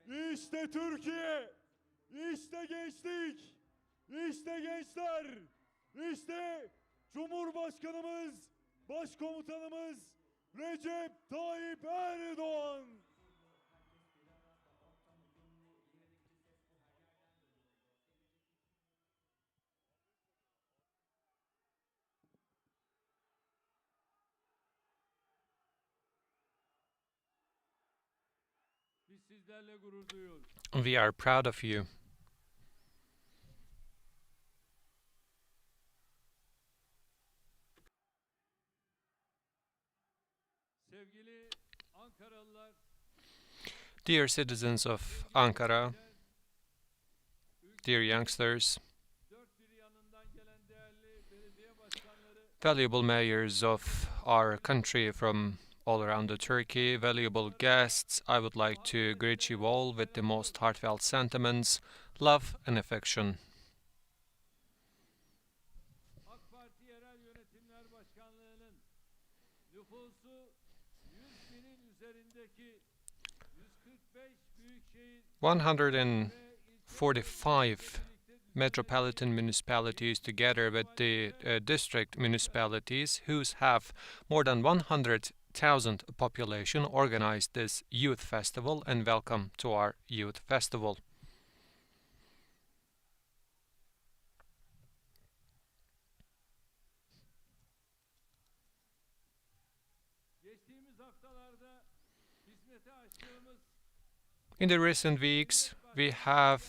İşte Türkiye, işte gençlik, işte gençler, işte Cumhurbaşkanımız, Başkomutanımız Recep Tayyip Erdoğan. Biz sizlerle gurur duyuyoruz. We are proud of you. Sevgili Ankaralılar, Dear citizens of Ankara, dear youngsters, dört bir yanından gelen değerli belediye başkanları, valuable mayors of our country from all around the Turkey, valuable guests, I would like to greet you all with the most heartfelt sentiments, love and affection. AK Parti Yerel Yönetimler Başkanlığı'nın nüfusu 100 binin üzerindeki 145 büyükşehir 145 metropolitan municipalities together with the district municipalities, whose have more than 100,000 population, organized this youth festival, and welcome to our youth festival. geçtiğimiz haftalarda hizmete açtığımız In the recent weeks, we have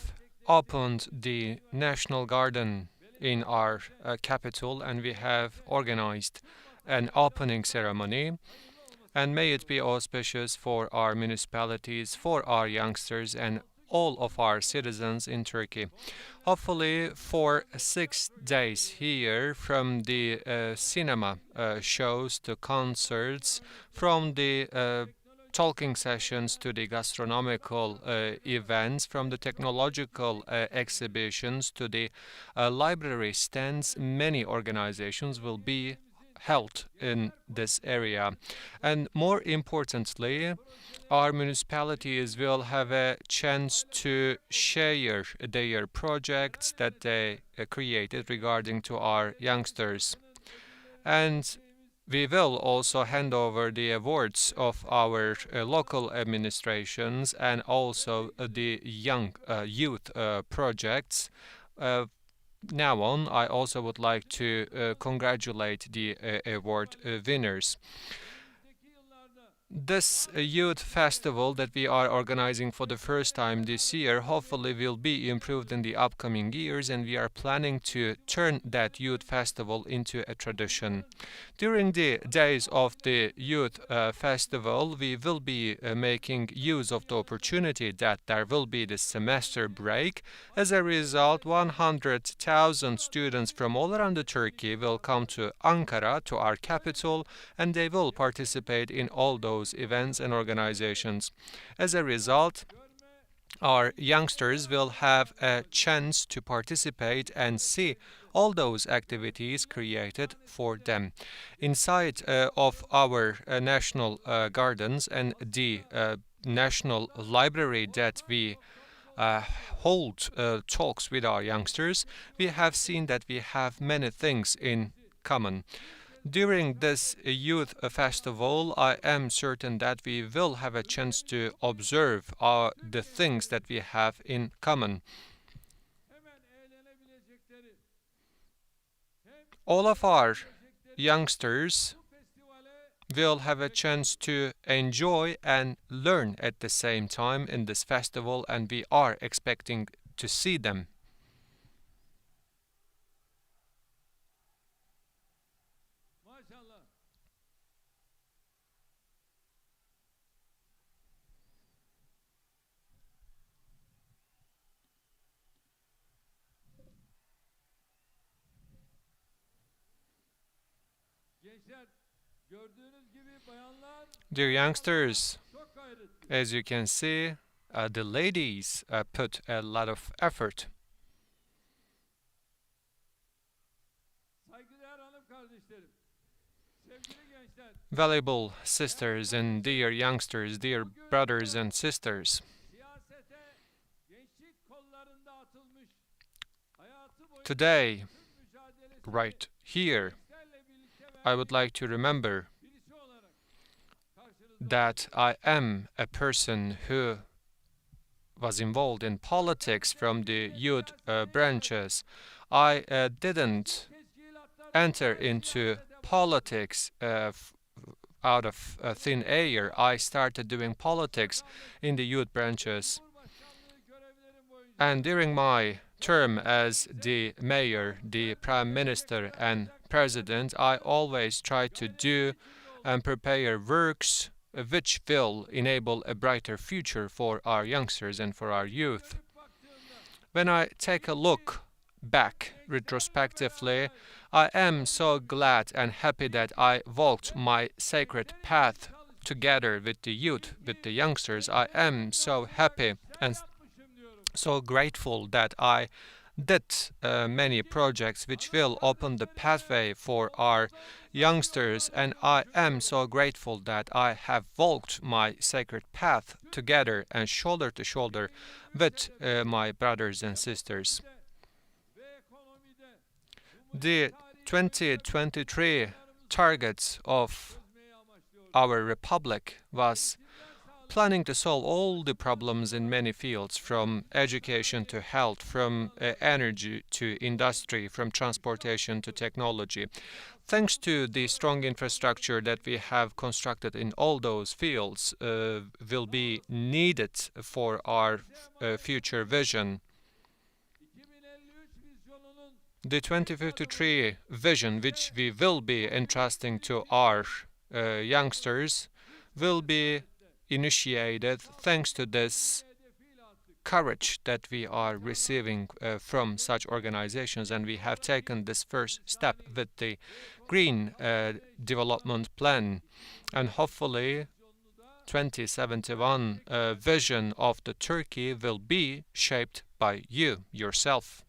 opened the National Garden in our capital, and we have organized an opening ceremony. And may it be auspicious for our municipalities, for our youngsters, and all of our citizens in Turkey. Hopefully, for 6 days here, from the cinema shows to concerts, from the talking sessions to the gastronomical events, from the technological exhibitions to the library stands, many organizations will be held in this area. And more importantly, our municipalities will have a chance to share their projects that they created regarding to our youngsters. And we will also hand over the awards of our local administrations and also the young youth projects. Now on, I also would like to congratulate the award winners. This youth festival that we are organizing for the first time this year hopefully will be improved in the upcoming years, and we are planning to turn that youth festival into a tradition. During the days of the youth festival, we will be making use of the opportunity that there will be the semester break. As a result, 100,000 students from all around the Turkey will come to Ankara, to our capital, and they will participate in all those events and organizations. As a result, our youngsters will have a chance to participate and see all those activities created for them. Inside of our national gardens and the national library that we hold talks with our youngsters, we have seen that we have many things in common. During this youth festival, I am certain that we will have a chance to observe the things that we have in common. All of our youngsters will have a chance to enjoy and learn at the same time in this festival, and we are expecting to see them. Dear youngsters, as you can see, the ladies put a lot of effort. Valuable sisters and dear youngsters, dear brothers and sisters, Today, right here, I would like to remember that I am a person who was involved in politics from the youth branches. I didn't enter into politics out of thin air. I started doing politics in the youth branches. And during my term as the mayor, the prime minister, and president, I always try to do and prepare works which will enable a brighter future for our youngsters and for our youth. When I take a look back retrospectively, I am so glad and happy that I walked my sacred path together with the youth, with the youngsters. I am so happy and so grateful that I did many projects which will open the pathway for our youngsters, and I am so grateful that I have walked my sacred path together and shoulder to shoulder with my brothers and sisters. The 2023 targets of our republic was planning to solve all the problems in many fields, from education to health, from energy to industry, from transportation to technology. Thanks to the strong infrastructure that we have constructed in all those fields will be needed for our future vision. The 2053 vision, which we will be entrusting to our youngsters, will be initiated thanks to this courage that we are receiving from such organizations, and we have taken this first step with the Green Development Plan, and hopefully 2071 vision of the Turkey will be shaped by you yourself.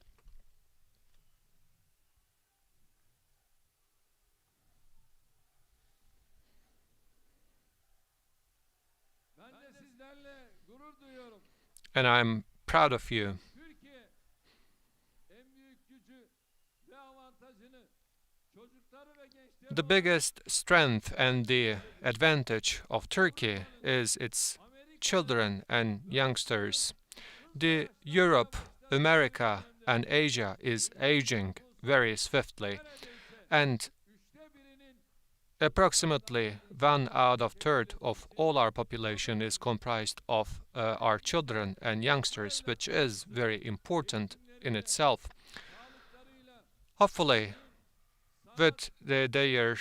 And I'm proud of you. The biggest strength and the advantage of Turkey is its children and youngsters. The Europe, America, and Asia is aging very swiftly, and approximately 1 out of 3 of all our population is comprised of our children and youngsters, which is very important in itself. Hopefully, with their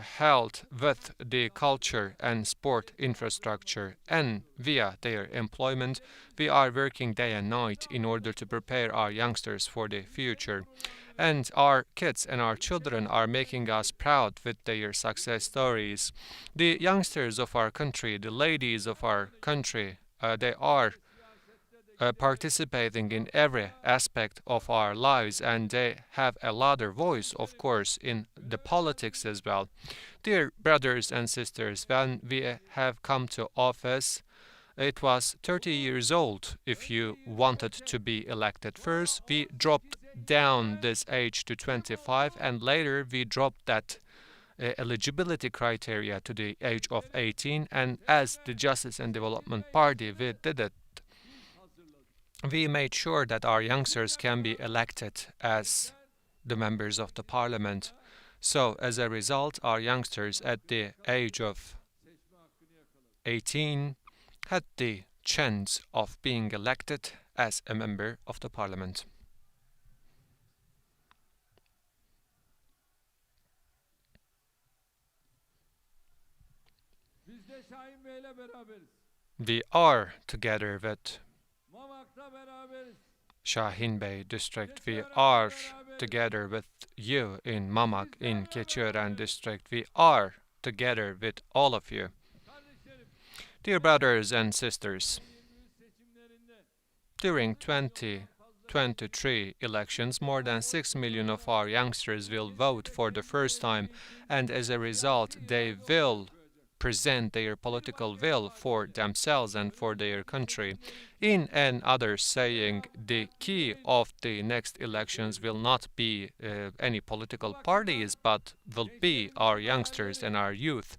health, with the culture and sport infrastructure, and via their employment, we are working day and night in order to prepare our youngsters for the future. And our kids and our children are making us proud with their success stories. The youngsters of our country, the ladies of our country, they are participating in every aspect of our lives, and they have a louder voice, of course, in the politics as well. Dear brothers and sisters, when we have come to office, it was 30 years old if you wanted to be elected. First, we dropped down this age to 25, and later we dropped that eligibility criteria to the age of 18, and as the Justice and Development Party, we did it. We made sure that our youngsters can be elected as the members of the parliament. So, as a result, our youngsters at the age of 18 had the chance of being elected as a member of the parliament. We are together with Şahin Bey district. We are together with you in Mamak, in Keçiören district. We are together with all of you. Dear brothers and sisters, during 2023 elections, more than 6 million of our youngsters will vote for the first time, and as a result, they will present their political will for themselves and for their country. In another saying, the key of the next elections will not be any political parties, but will be our youngsters and our youth.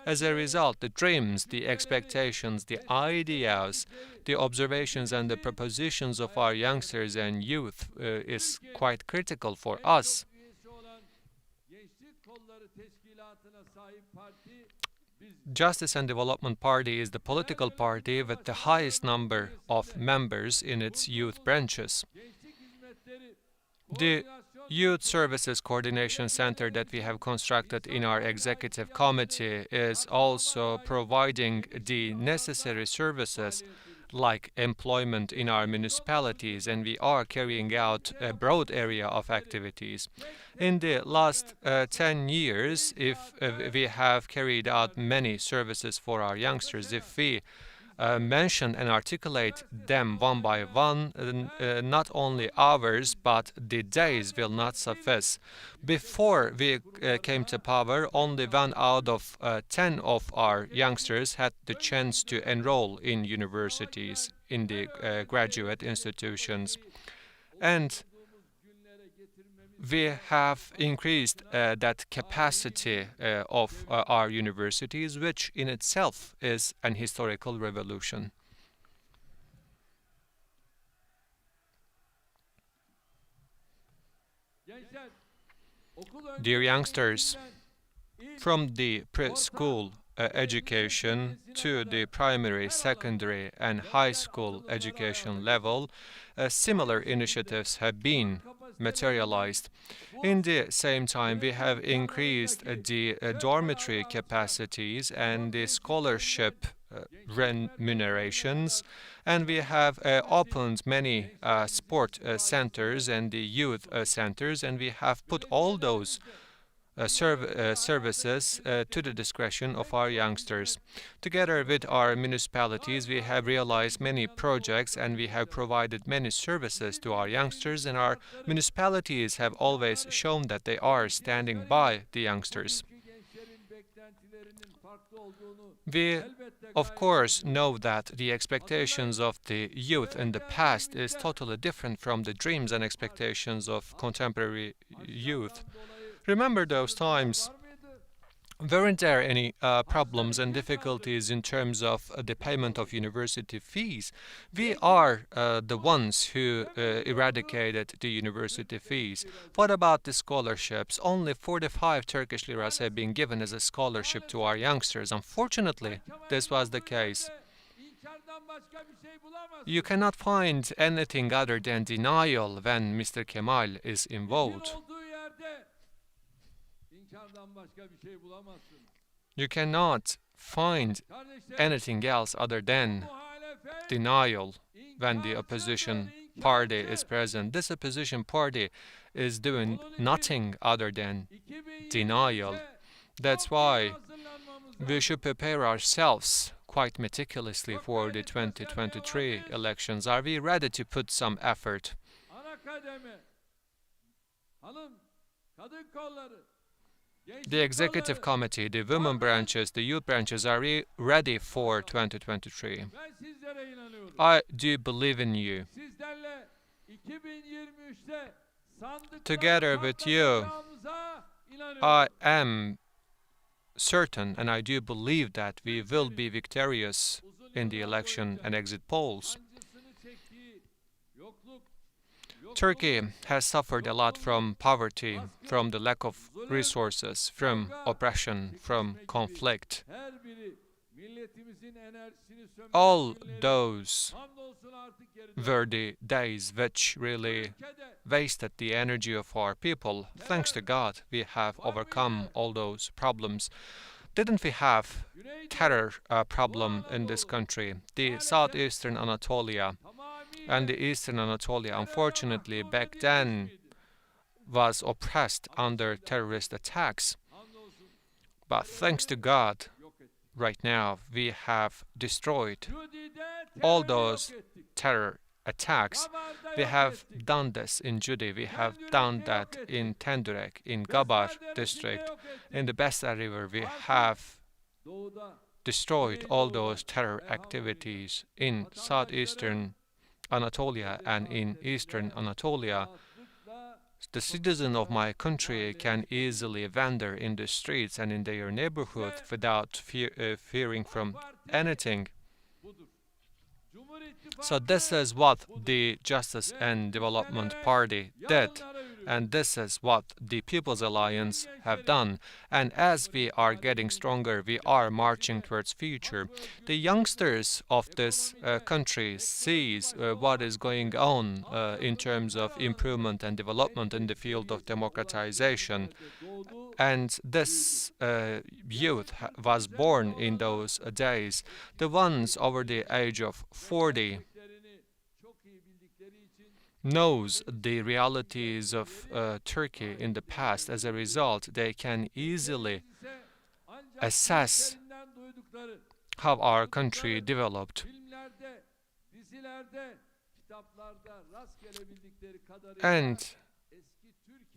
As a result, the dreams, the expectations, the ideas, the observations and the propositions of our youngsters and youth is quite critical for us. Justice and Development Party is the political party with the highest number of members in its youth branches. The Youth Services Coordination Center that we have constructed in our executive committee is also providing the necessary services like employment in our municipalities, and we are carrying out a broad area of activities. In the last 10 years, if we have carried out many services for our youngsters, if we mention and articulate them one by one, not only hours but the days will not suffice. Before we came to power, only 1 out of 10 of our youngsters had the chance to enroll in universities, in the graduate institutions. And we have increased that capacity of our universities, which in itself is an historical revolution. Dear youngsters, from the preschool education to the primary, secondary, and high school education level, similar initiatives have been materialized. In the same time, we have increased the dormitory capacities and the scholarship remunerations, and we have opened many sport centers and the youth centers, and we have put all those services to the discretion of our youngsters. Together with our municipalities, we have realized many projects and we have provided many services to our youngsters, and our municipalities have always shown that they are standing by the youngsters. We, of course, know that the expectations of the youth in the past is totally different from the dreams and expectations of contemporary youth. Remember those times? Weren't there any problems and difficulties in terms of the payment of university fees? We are the ones who eradicated the university fees. What about the scholarships? Only 45 Turkish liras have been given as a scholarship to our youngsters. Unfortunately, this was the case. You cannot find anything other than denial when Mr. Kemal is involved. You cannot find anything else other than denial when the opposition party is present. This opposition party is doing nothing other than denial. That's why we should prepare ourselves quite meticulously for the 2023 elections. Are we ready to put some effort? The executive committee, the women branches, the youth branches are ready for 2023. I do believe in you. Together with you, I am certain and I do believe that we will be victorious in the election and exit polls. Turkey has suffered a lot from poverty, from the lack of resources, from oppression, from conflict. All those were the days which really wasted the energy of our people. Thanks to God, we have overcome all those problems. Didn't we have terror problem in this country? The southeastern Anatolia and the eastern Anatolia, unfortunately, back then was oppressed under terrorist attacks. But thanks to God, right now we have destroyed all those terror attacks. We have done this in Judi, we have done that in Tendurek, in Gabar district, in the Besta River. We have destroyed all those terror activities in southeastern Anatolia and in eastern Anatolia, the citizen of my country can easily wander in the streets and in their neighborhood without fearing from anything. So this is what the Justice and Development Party did, and this is what the People's Alliance have done. And as we are getting stronger, we are marching towards future. The youngsters of this country sees what is going on in terms of improvement and development in the field of democratization. And this youth was born in those days. The ones over the age of 40 knows the realities of Turkey in the past. As a result, they can easily assess how our country developed. And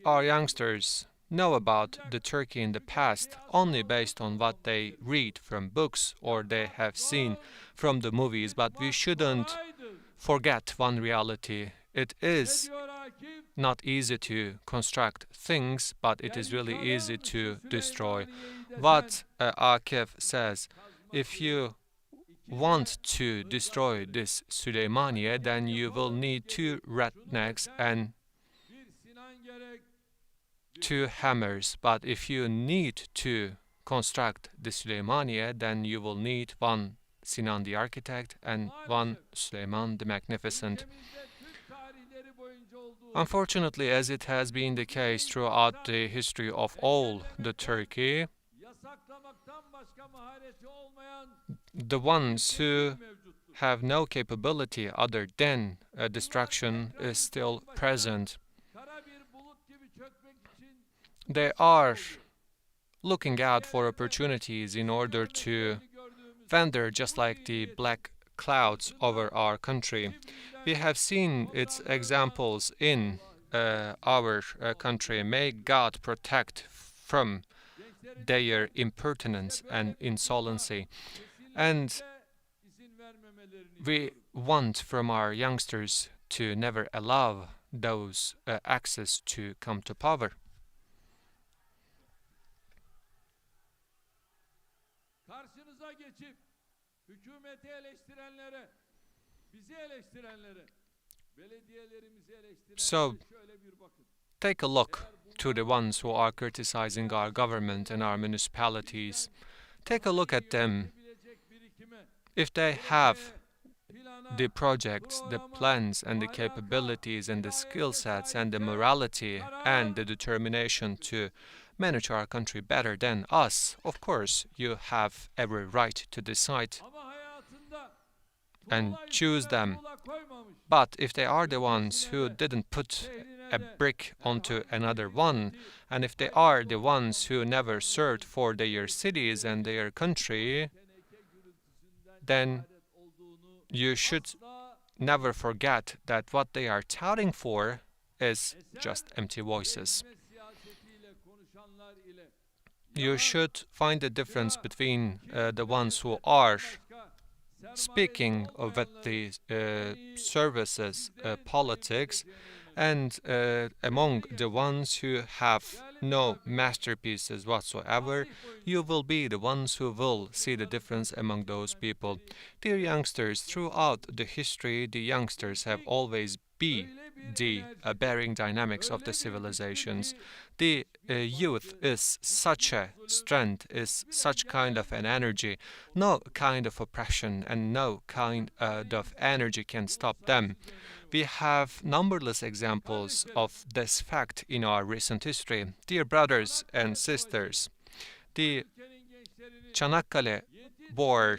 our youngsters know about the Turkey in the past only based on what they read from books or they have seen from the movies, but we shouldn't forget one reality. It is not easy to construct things, but it is really easy to destroy. What Akif says, if you want to destroy this Süleymaniye, then you will need two rednecks and two hammers. But if you need to construct the Süleymaniye, then you will need one Sinan the architect and one Süleyman the Magnificent. Unfortunately, as it has been the case throughout the history of all the Turkey, the ones who have no capability other than destruction is still present. They are looking out for opportunities in order to wander just like the black clouds over our country. We have seen its examples in our country. May God protect from their impertinence and insolency. And we want from our youngsters to never allow those access to come to power. Karşınıza geçip hükümeti eleştirenlere, bizi eleştirenlere, belediyelerimizi eleştirenlere şöyle bir bakın. Take a look to the ones who are criticizing our government and our municipalities. Take a look at them. If they have the projects, the plans, and the capabilities, and the skill sets, and the morality, and the determination to manage our country better than us, of course, you have every right to decide and choose them. But if they are the ones who didn't put a brick onto another one, and if they are the ones who never served for their cities and their country, then you should never forget that what they are touting for is just empty voices. You should find a difference between the ones who are speaking with the services politics and among the ones who have no masterpieces whatsoever. You will be the ones who will see the difference among those people. Dear youngsters, throughout the history, the youngsters have always been the bearing dynamics of the civilizations. The youth is such a strength, is such kind of an energy. No kind of oppression and no kind of energy can stop them. We have numberless examples of this fact in our recent history. Dear brothers and sisters, the Çanakkale War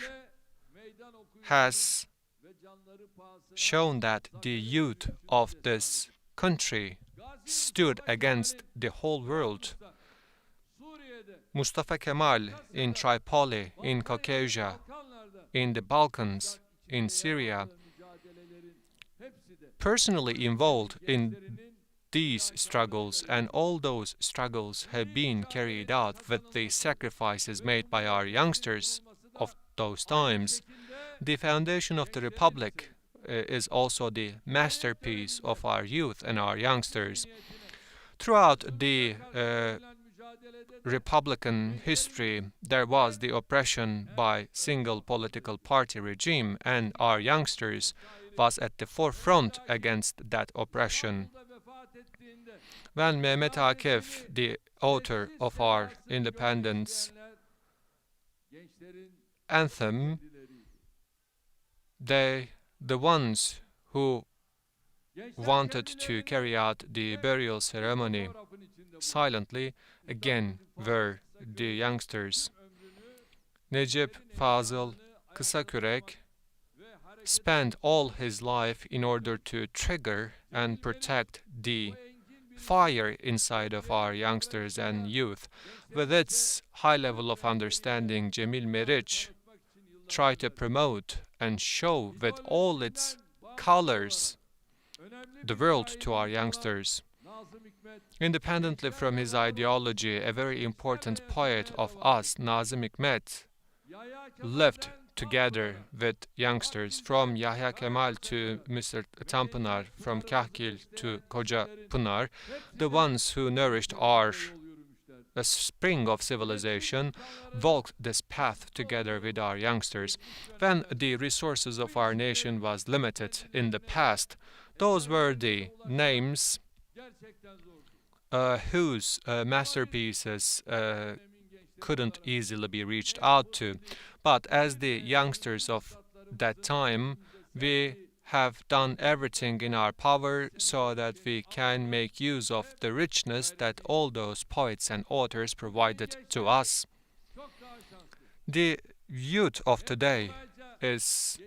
has shown that the youth of this country stood against the whole world. Mustafa Kemal in Tripoli, in Caucasia, in the Balkans, in Syria, personally involved in these struggles, and all those struggles have been carried out with the sacrifices made by our youngsters of those times. The foundation of the Republic is also the masterpiece of our youth and our youngsters. Throughout the Republican history, there was the oppression by single political party regime, and our youngsters was at the forefront against that oppression. When Mehmet Akif, the author of our independence anthem, the ones who wanted to carry out the burial ceremony silently again were the youngsters. Necip Fazıl Kısakürek spent all his life in order to trigger and protect the fire inside of our youngsters and youth. With its high level of understanding, Cemil Meriç tried to promote and show with all its colors the world to our youngsters. Independently from his ideology, a very important poet of us, Nazım Hikmet, lived together with youngsters, from Yahya Kemal to Mr. Tanpınar, from Kahkil to Koca Pınar, the ones who nourished our a spring of civilization, walked this path together with our youngsters. When the resources of our nation was limited in the past, those were the names whose masterpieces couldn't easily be reached out to. But as the youngsters of that time, we have done everything in our power so that we can make use of the richness that all those poets and authors provided to us. The youth of today is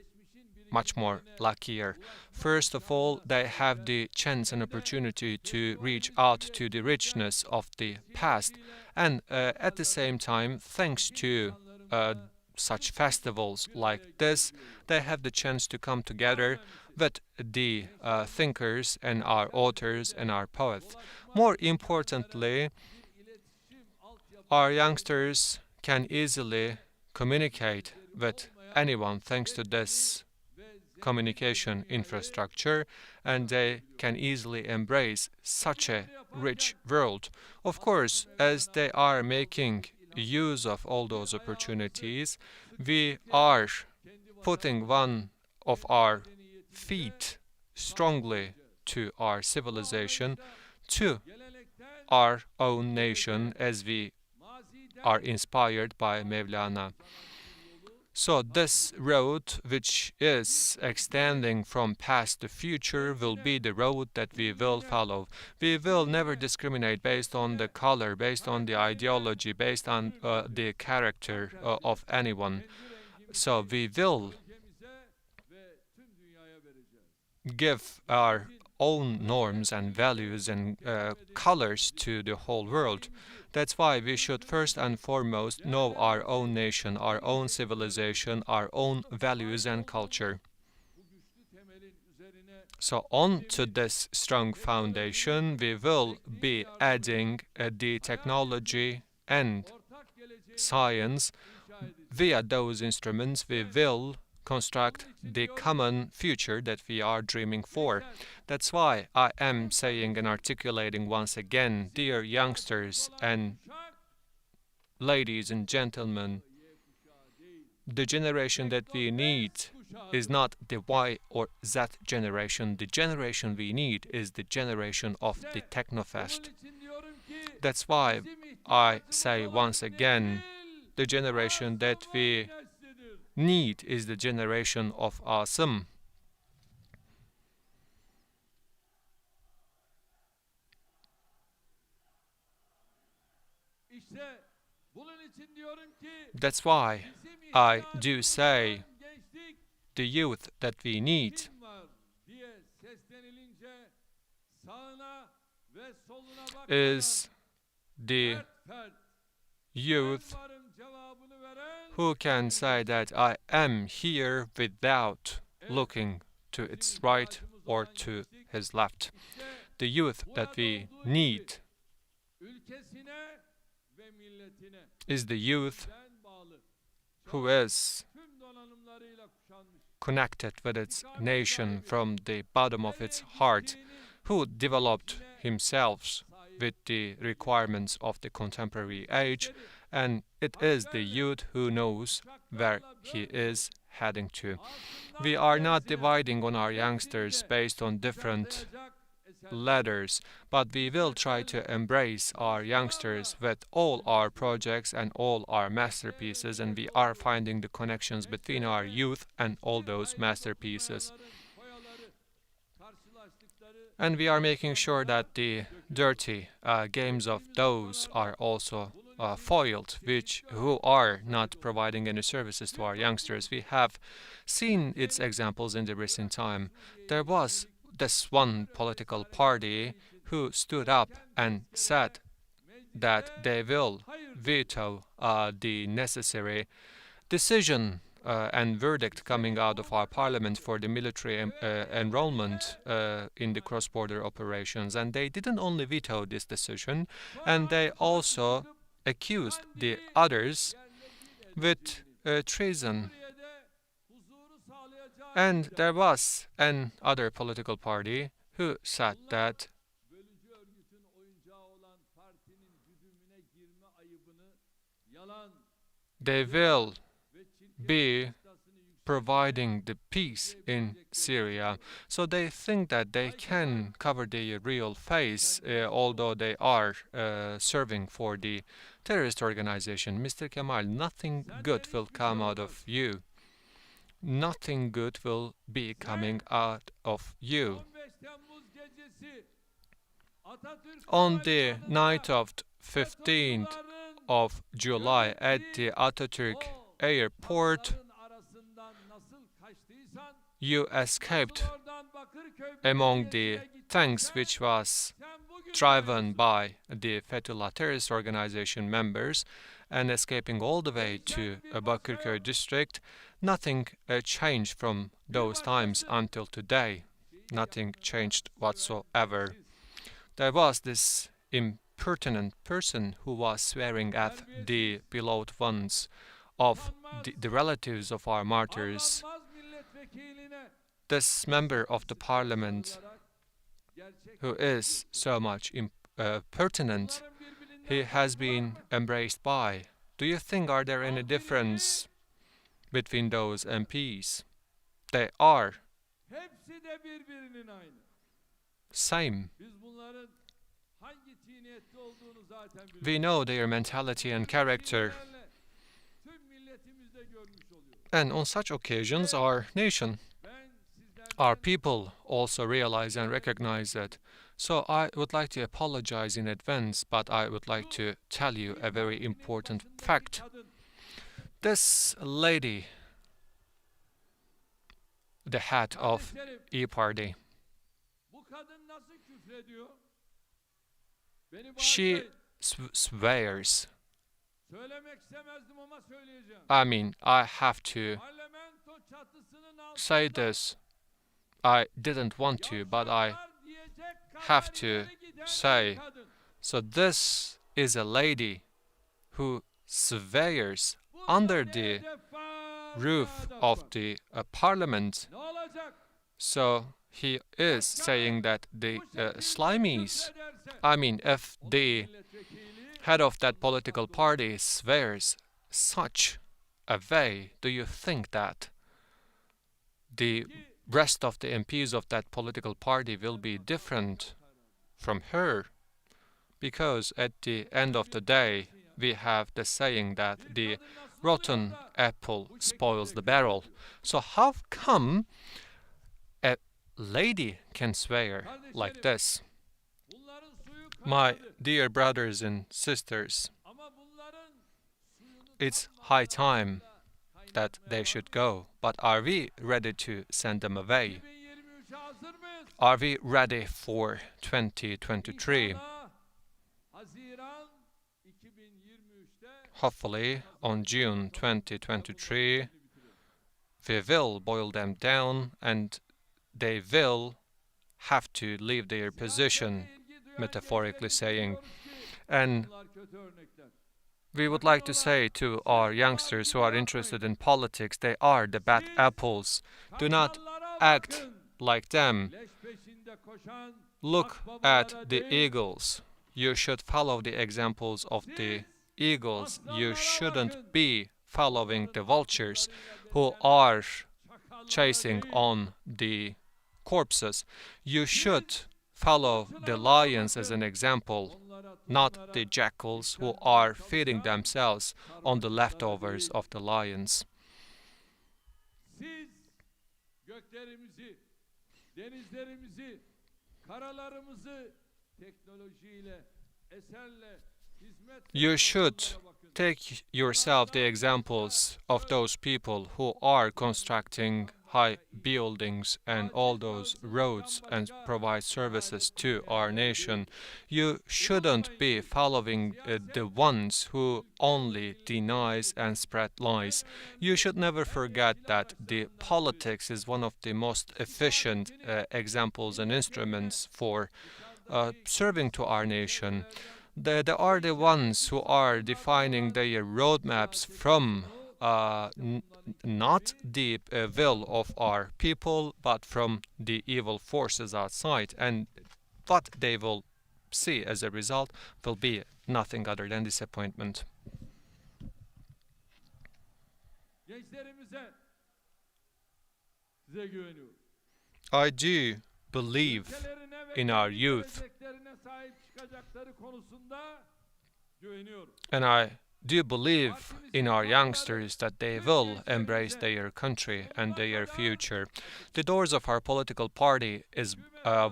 much more luckier. First of all, they have the chance and opportunity to reach out to the richness of the past, and at the same time, thanks to such festivals like this, they have the chance to come together with the thinkers and our authors and our poets. More importantly, our youngsters can easily communicate with anyone thanks to this communication infrastructure, and they can easily embrace such a rich world. Of course, as they are making use of all those opportunities, we are putting one of our feet strongly to our civilization, to our own nation, as we are inspired by Mevlana. So this road, which is extending from past to future, will be the road that we will follow. We will never discriminate based on the color, based on the ideology, based on the character of anyone. So we will give our own norms and values and colors to the whole world. That's why we should first and foremost know our own nation, our own civilization, our own values and culture. So on to this strong foundation, we will be adding the technology and science. Via those instruments, we will construct the common future that we are dreaming for. That's why I am saying and articulating once again, dear youngsters and ladies and gentlemen, the generation that we need is not the Y or Z generation. The generation we need is the generation of the Technofest. That's why I say once again, the generation that we need is the generation of Asım. That's why I do say the youth that we need is the youth who can say that I am here without looking to its right or to his left. the youth that we need ülkesine ve milletine is the youth den bağlı who is tüm donanımlarıyla kuşanmış connected with its nation from the bottom of its heart, who developed himself with the requirements of the contemporary age, and it is the youth who knows where he is heading to. We are not dividing on our youngsters based on different ladders, but we will try to embrace our youngsters with all our projects and all our masterpieces, and we are finding the connections between our youth and all those masterpieces. And we are making sure that the dirty games of those are also foiled, who are not providing any services to our youngsters. We have seen its examples in the recent time. There was this one political party who stood up and said that they will veto the necessary decision and verdict coming out of our parliament for the military enrollment in the cross-border operations. And they didn't only veto this decision, and they also accused the others with treason. And there was another political party who said that they will be providing the peace in Syria. So they think that they can cover their real face, although they are serving for the terrorist organization. Mr. Kemal, nothing good will come out of you. Nothing good will be coming out of you. On the night of 15th of July at the Atatürk airport, you escaped among the tanks which was driven by the Fethullah terrorist organization members, and escaping all the way to Bakırköy district. Nothing changed from those times until today. Nothing changed whatsoever. There was this impertinent person who was swearing at the beloved ones of the relatives of our martyrs. This member of the parliament, who is so much pertinent, he has been embraced by. Do you think are there any difference between those MPs? They are same. We know their mentality and character. And on such occasions, our nation, our people also realize and recognize it. So I would like to apologize in advance, but I would like to tell you a very important fact. This lady, the head of E-Party, she swears. I have to say this. I didn't want to, but I have to say. So this is a lady who swears under the roof of the parliament. So he is saying that the slimies, if the head of that political party swears such a way, do you think that the rest of the MPs of that political party will be different from her? Because at the end of the day, we have the saying that the rotten apple spoils the barrel. So how come a lady can swear like this? My dear brothers and sisters, it's high time that they should go, but are we ready to send them away? Are we ready for 2023? Hopefully, on June 2023, we will boil them down and they will have to leave their position, Siyasete ilgi duyan metaphorically gençlerimize saying. diyoruz ki And bunlar kötü örnekler. we would Sakın like to ola say to our siz bunlar youngsters who gibi are interested yapmayın. in politics, they are the bad Siz apples. Do not kartallara act bakın. like them. Leş peşinde koşan Look at akbabalara the değil. eagles. You should follow the examples of the Siz eagles. You aslanlara shouldn't bakın. be following Onların the vultures altınlarıyla who beslenen are çakallara chasing değil. on the corpses. You Siz should follow the fırtınalara lions as an bakın. example, Onlara, not tohumlara the jackals who dikkat are etmeye feeding çalışan themselves on the sarmaşıklara leftovers değil. of the lions. Siz göklerimizi, denizlerimizi, karalarımızı teknolojiyle, eserle, hizmetle You should donatanlara bakın. take yourself the examples of those people who are constructing high buildings and all those roads and provide services to our nation. You shouldn't be following the ones who only denies and spread lies. You should never forget that the politics is one of the most efficient examples and instruments for serving to our nation. They are the ones who are defining their roadmaps from not the will of our people, but from the evil forces outside. And what they will see as a result will be nothing other than disappointment. Gençlerimize size güveniyorum. I do believe Ülkelerine ve in our kendi youth, geleceklerine sahip çıkacakları konusunda güveniyorum. and I do believe in our youngsters that they will embrace their country and their future. The doors of our political party is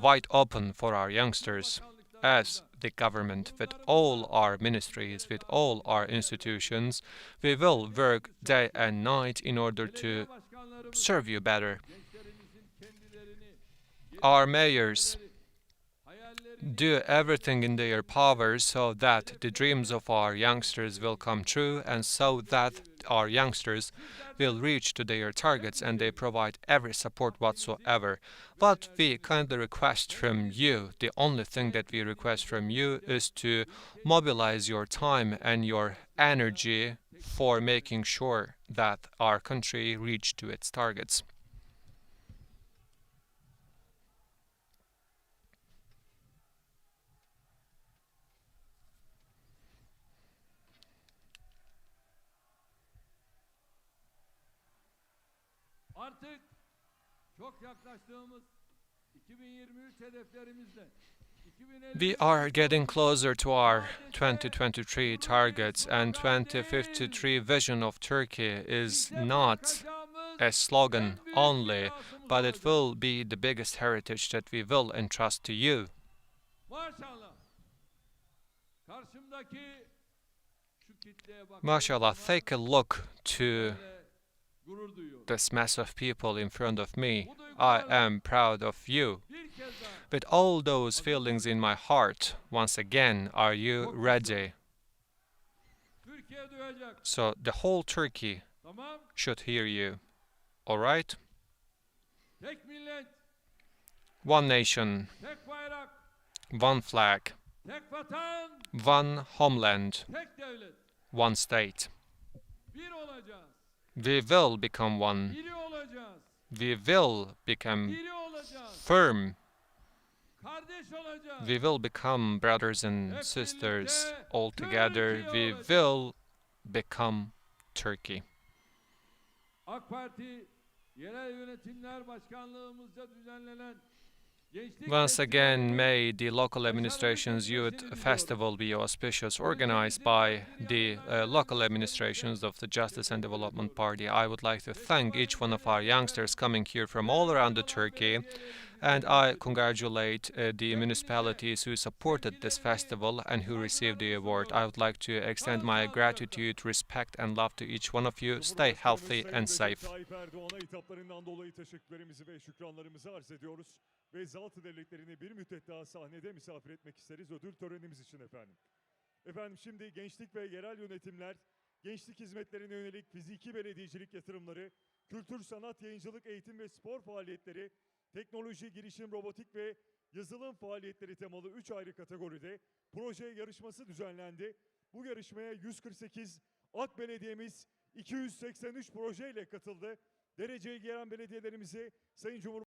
wide open for our youngsters, as the government, with all our ministries, with all our institutions. We will work day and night in order to Belediye başkanlarımız serve you better. gençlerimizin kendilerini, Our mayors hayallerini do everything in their power so that the dreams of our youngsters will come true and so that our youngsters will reach to their targets and they provide every support whatsoever. What we kindly request from you, the only thing that we request from you is to mobilize your time and your energy for making sure that our country reach to its targets. artık çok yaklaştığımız 2023 hedeflerimizle We are getting closer to our 2023 targets, and 2053 vision of Turkey is not a slogan only, but it will be the biggest heritage that we will entrust to you. Maşallah. Karşımdaki şu kitleye bak. Mashallah, take a look to Gurur duyuyorum. this mass of people in front of me. I am proud of you. Bir kez daha With all those feelings in my heart, once again, are you ready? Türkiye duyacak. So the whole Turkey Tamam. should hear you. All right? Tek millet, One nation, tek bayrak, one flag, tek vatan, one homeland, tek devlet. one state. Bir olacağız. We will become one. Biri olacağız. We will become Biri olacağız. firm. Kardeş olacağız. We will become brothers and sisters all together. We will become Turkey. AK Parti Yerel Yönetimler Başkanlığımızca düzenlenen Gençlik Once again, Festivali may the local administration's youth festival be auspicious, organized by the local administrations of the Justice and Development Party. I would like to thank each one of our youngsters coming here from all around the Turkey, and I congratulate the municipalities who supported this festival and who received the award. I would like to extend my gratitude, respect, and love to each one of you. Stay healthy and safe. Tayyip Erdoğan'a hitaplarından dolayı teşekkürlerimizi ve şükranlarımızı arz ediyoruz. Ve Zaltı devletlerini bir müddet daha sahnede misafir etmek isteriz ödül törenimiz için efendim. Efendim şimdi gençlik ve yerel yönetimler, gençlik hizmetlerine yönelik fiziki belediyecilik yatırımları, kültür, sanat, yayıncılık, eğitim ve spor faaliyetleri, teknoloji, girişim, robotik ve yazılım faaliyetleri temalı 3 ayrı kategoride proje yarışması düzenlendi. Bu yarışmaya 148 AK Belediye'miz 283 projeyle katıldı. Dereceye giren belediyelerimize Sayın Cumhurbaşkanı